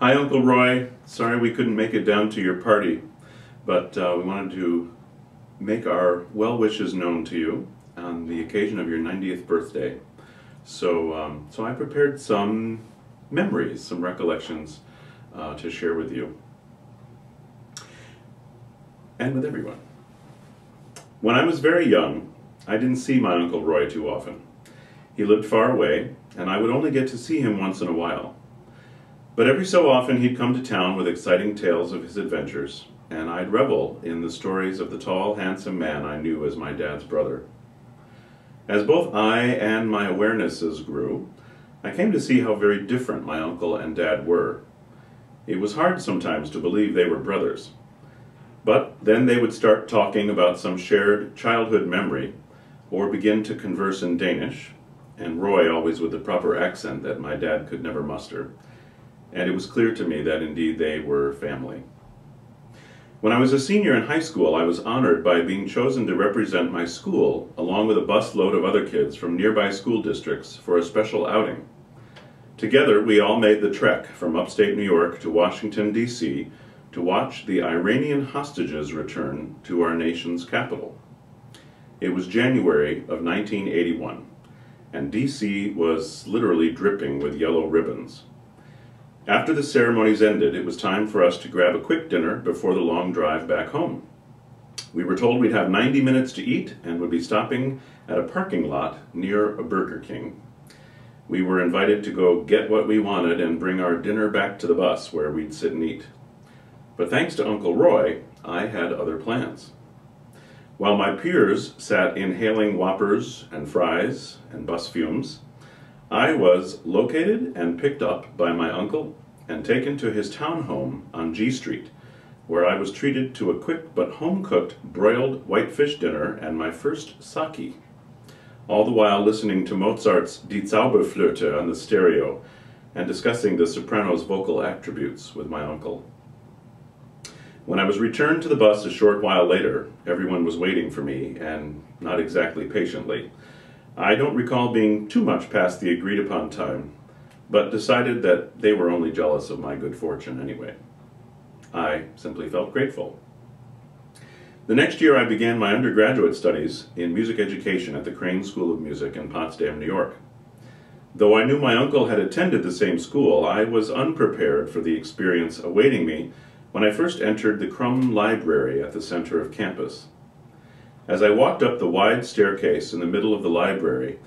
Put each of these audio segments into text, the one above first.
Hi, Uncle Roy. Sorry we couldn't make it down to your party, but we wanted to make our well wishes known to you on the occasion of your 90th birthday. So I prepared some memories, some recollections to share with you and with everyone. When I was very young, I didn't see my Uncle Roy too often. He lived far away, and I would only get to see him once in a while. But every so often he'd come to town with exciting tales of his adventures, and I'd revel in the stories of the tall, handsome man I knew as my dad's brother. As both I and my awarenesses grew, I came to see how very different my uncle and dad were. It was hard sometimes to believe they were brothers. But then they would start talking about some shared childhood memory, or begin to converse in Danish, and Roy always with the proper accent that my dad could never muster, and it was clear to me that indeed they were family. When I was a senior in high school, I was honored by being chosen to represent my school along with a busload of other kids from nearby school districts for a special outing. Together, we all made the trek from upstate New York to Washington, D.C. to watch the Iranian hostages return to our nation's capital. It was January of 1981, and D.C. was literally dripping with yellow ribbons. After the ceremonies ended, it was time for us to grab a quick dinner before the long drive back home. We were told we'd have 90 minutes to eat and would be stopping at a parking lot near a Burger King. We were invited to go get what we wanted and bring our dinner back to the bus where we'd sit and eat. But thanks to Uncle Roy, I had other plans. While my peers sat inhaling Whoppers and fries and bus fumes, I was located and picked up by my uncle and taken to his townhome on G Street, where I was treated to a quick but home-cooked broiled whitefish dinner and my first sake, all the while listening to Mozart's Die Zauberflöte on the stereo and discussing the soprano's vocal attributes with my uncle. When I was returned to the bus a short while later, everyone was waiting for me, and not exactly patiently. I don't recall being too much past the agreed-upon time, but decided that they were only jealous of my good fortune anyway. I simply felt grateful. The next year I began my undergraduate studies in music education at the Crane School of Music in Potsdam, New York. Though I knew my uncle had attended the same school, I was unprepared for the experience awaiting me when I first entered the Crum Library at the center of campus. As I walked up the wide staircase in the middle of the library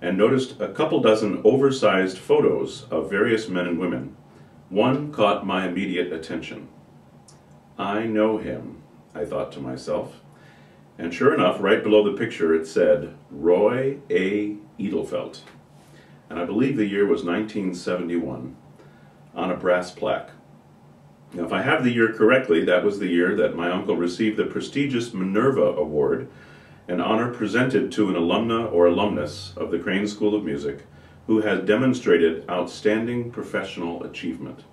and noticed a couple dozen oversized photos of various men and women, one caught my immediate attention. I know him, I thought to myself, and sure enough, right below the picture it said, Roy A. Edelfelt, and I believe the year was 1971, on a brass plaque. Now, if I have the year correctly, that was the year that my uncle received the prestigious Minerva Award, an honor presented to an alumna or alumnus of the Crane School of Music who had demonstrated outstanding professional achievement.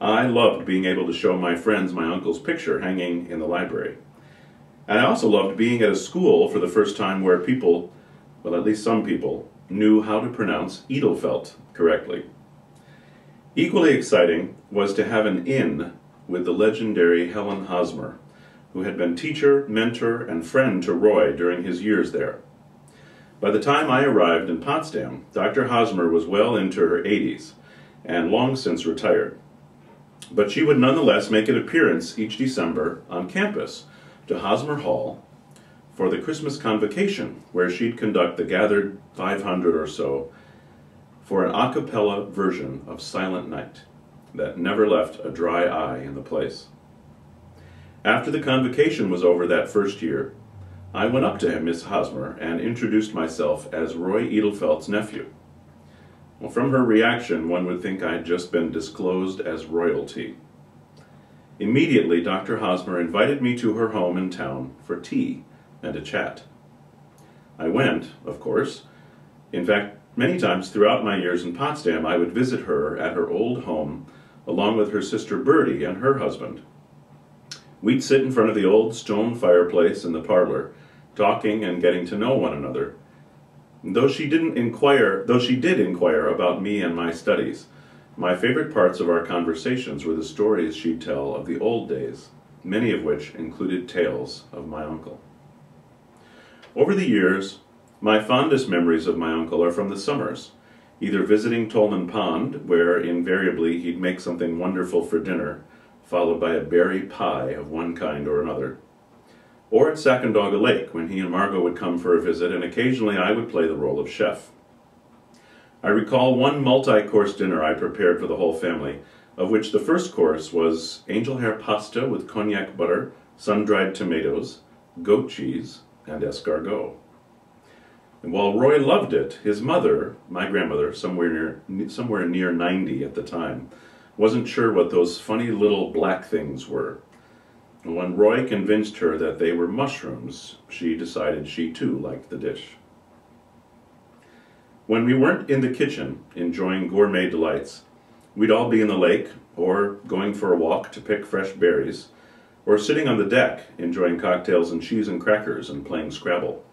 I loved being able to show my friends my uncle's picture hanging in the library. And I also loved being at a school for the first time where people, well, at least some people, knew how to pronounce Edelfelt correctly. Equally exciting was to have an in with the legendary Helen Hosmer, who had been teacher, mentor, and friend to Roy during his years there. By the time I arrived in Potsdam, Dr. Hosmer was well into her 80s and long since retired. But she would nonetheless make an appearance each December on campus to Hosmer Hall for the Christmas convocation, where she'd conduct the gathered 500 or so for an a cappella version of Silent Night that never left a dry eye in the place. After the convocation was over that first year, I went up to Miss Hosmer and introduced myself as Roy Edelfelt's nephew. Well, from her reaction, one would think I'd just been disclosed as royalty. Immediately, Dr. Hosmer invited me to her home in town for tea and a chat. I went, of course. In fact, many times throughout my years in Potsdam, I would visit her at her old home, along with her sister Bertie and her husband. We'd sit in front of the old stone fireplace in the parlor, talking and getting to know one another. Though she did inquire about me and my studies, My favorite parts of our conversations were the stories she'd tell of the old days, many of which included tales of my uncle. Over the years, my fondest memories of my uncle are from the summers, either visiting Tolman Pond, where invariably he'd make something wonderful for dinner, followed by a berry pie of one kind or another, or at Sacandaga Lake, when he and Margot would come for a visit, and occasionally I would play the role of chef. I recall one multi-course dinner I prepared for the whole family, of which the first course was angel hair pasta with cognac butter, sun-dried tomatoes, goat cheese, and escargot. And while Roy loved it, his mother, my grandmother, somewhere near 90 at the time, wasn't sure what those funny little black things were. And when Roy convinced her that they were mushrooms, she decided she too liked the dish. When we weren't in the kitchen enjoying gourmet delights, we'd all be in the lake, or going for a walk to pick fresh berries, or sitting on the deck enjoying cocktails and cheese and crackers and playing Scrabble.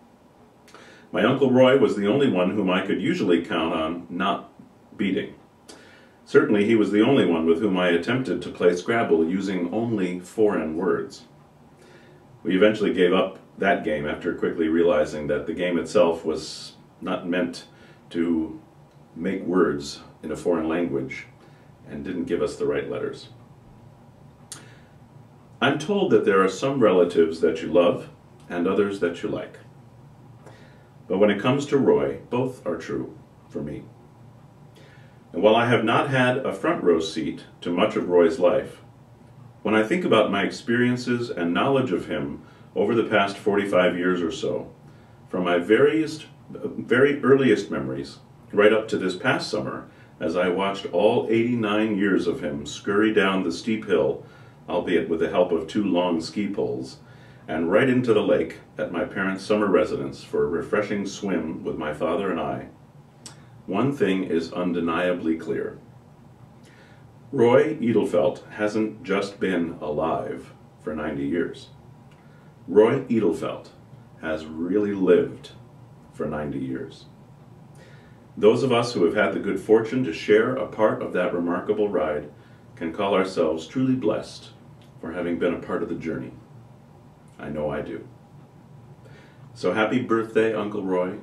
My Uncle Roy was the only one whom I could usually count on not beating. Certainly he was the only one with whom I attempted to play Scrabble using only foreign words. We eventually gave up that game after quickly realizing that the game itself was not meant to make words in a foreign language and didn't give us the right letters. I'm told that there are some relatives that you love and others that you like. But when it comes to Roy, both are true for me. And while I have not had a front row seat to much of Roy's life, when I think about my experiences and knowledge of him over the past 45 years or so, from my very earliest memories right up to this past summer, as I watched all 89 years of him scurry down the steep hill, albeit with the help of 2 long ski poles, and right into the lake at my parents' summer residence for a refreshing swim with my father and I, one thing is undeniably clear. Roy Edelfelt hasn't just been alive for 90 years. Roy Edelfelt has really lived for 90 years. Those of us who have had the good fortune to share a part of that remarkable ride can call ourselves truly blessed for having been a part of the journey. I know I do. So happy birthday, Uncle Roy,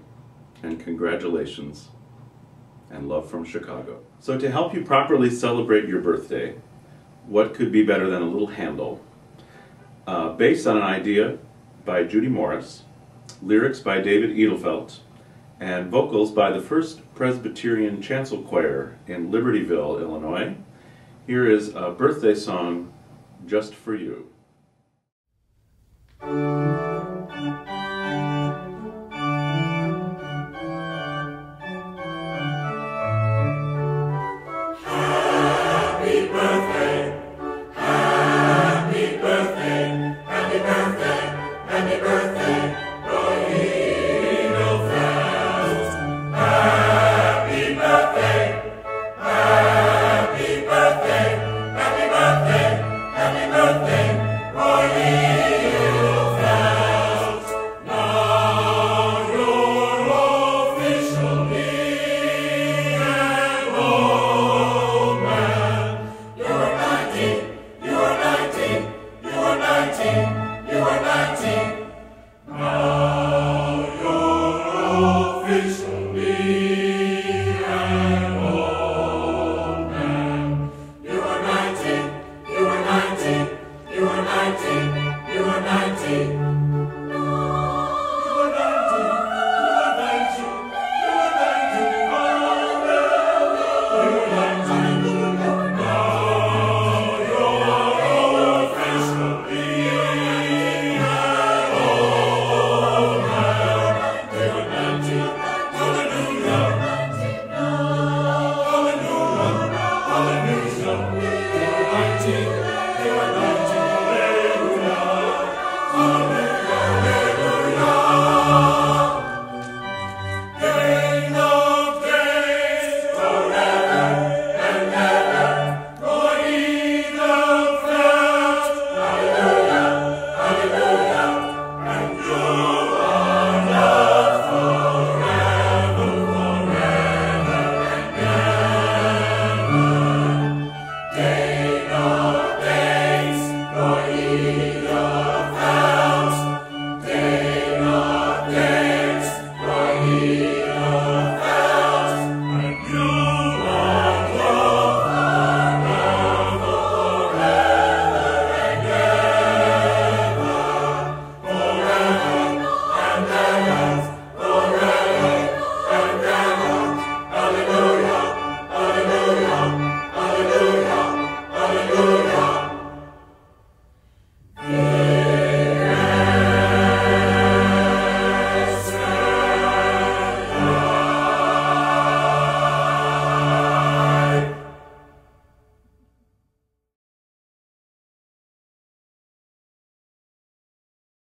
and congratulations, and love from Chicago. So to help you properly celebrate your birthday, what could be better than a little Handel? Based on an idea by Judy Morris, lyrics by David Edelfelt, and vocals by the First Presbyterian Chancel Choir in Libertyville, Illinois, here is a birthday song just for you.